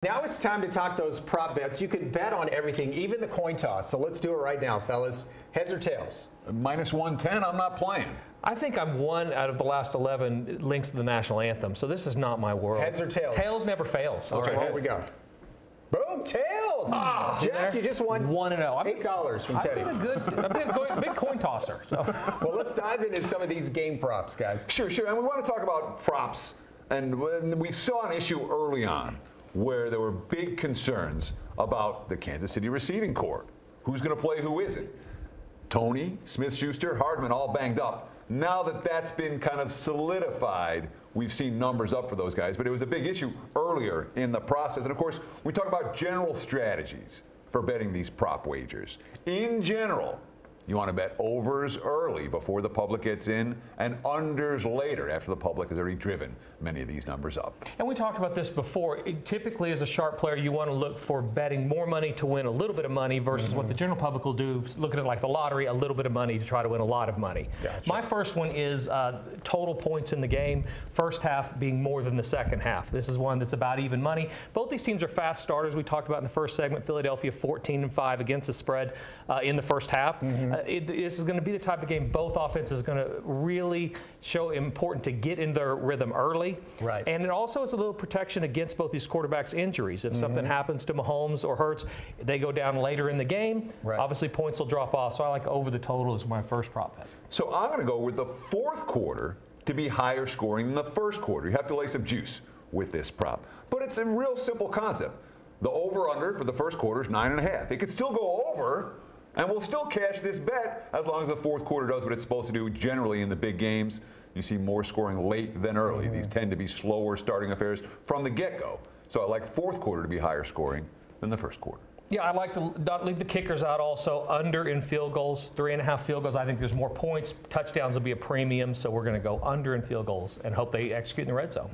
Now it's time to talk those prop bets. You can bet on everything, even the coin toss. So let's do it right now, fellas. Heads or tails? Minus 110, I'm not playing. I think I'm one out of the last 11 links to the national anthem, so this is not my world. Heads or tails? Tails never fails. All right, here we go. Boom, tails! Jack, you just won 1-0. $8 from Teddy. I've been a big coin tosser. So. Well, let's dive into some of these game props, guys. Sure. And we want to talk about props. And we saw an issue early on where there were big concerns about the Kansas City receiving corps. Who's going to play, who isn't? Tony, Smith-Schuster, Hardman all banged up. Now that that's been kind of solidified, we've seen numbers up for those guys, but it was a big issue earlier in the process. And of course, we talk about general strategies for betting these prop wagers. In general, you want to bet overs early before the public gets in and unders later after the public has already driven many of these numbers up. And we talked about this before. Typically, as a sharp player, you want to look for betting more money to win a little bit of money versus what the general public will do, look at it like the lottery, a little bit of money to try to win a lot of money. Gotcha. My first one is total points in the game, first half being more than the second half. This is one that's about even money. Both these teams are fast starters. We talked about in the first segment, Philadelphia 14-5 against the spread in the first half. This is going to be the type of game both offenses are going to really show important to get in their rhythm early. Right. And it also is a little protection against both these quarterbacks' injuries. If something happens to Mahomes or Hurts, they go down later in the game. Right. Obviously, points will drop off. So I like over the total as my first prop bet. So I'm going to go with the fourth quarter to be higher scoring than the first quarter. You have to lay some juice with this prop. But it's a real simple concept. The over-under for the first quarter is 9.5. It could still go over, and we'll still cash this bet as long as the fourth quarter does what it's supposed to do. Generally in the big games, you see more scoring late than early. These tend to be slower starting affairs from the get-go. So I like fourth quarter to be higher scoring than the first quarter. Yeah, I like to not leave the kickers out also. Under in field goals, 3.5 field goals. I think there's more points. Touchdowns will be a premium, so we're going to go under in field goals and hope they execute in the red zone.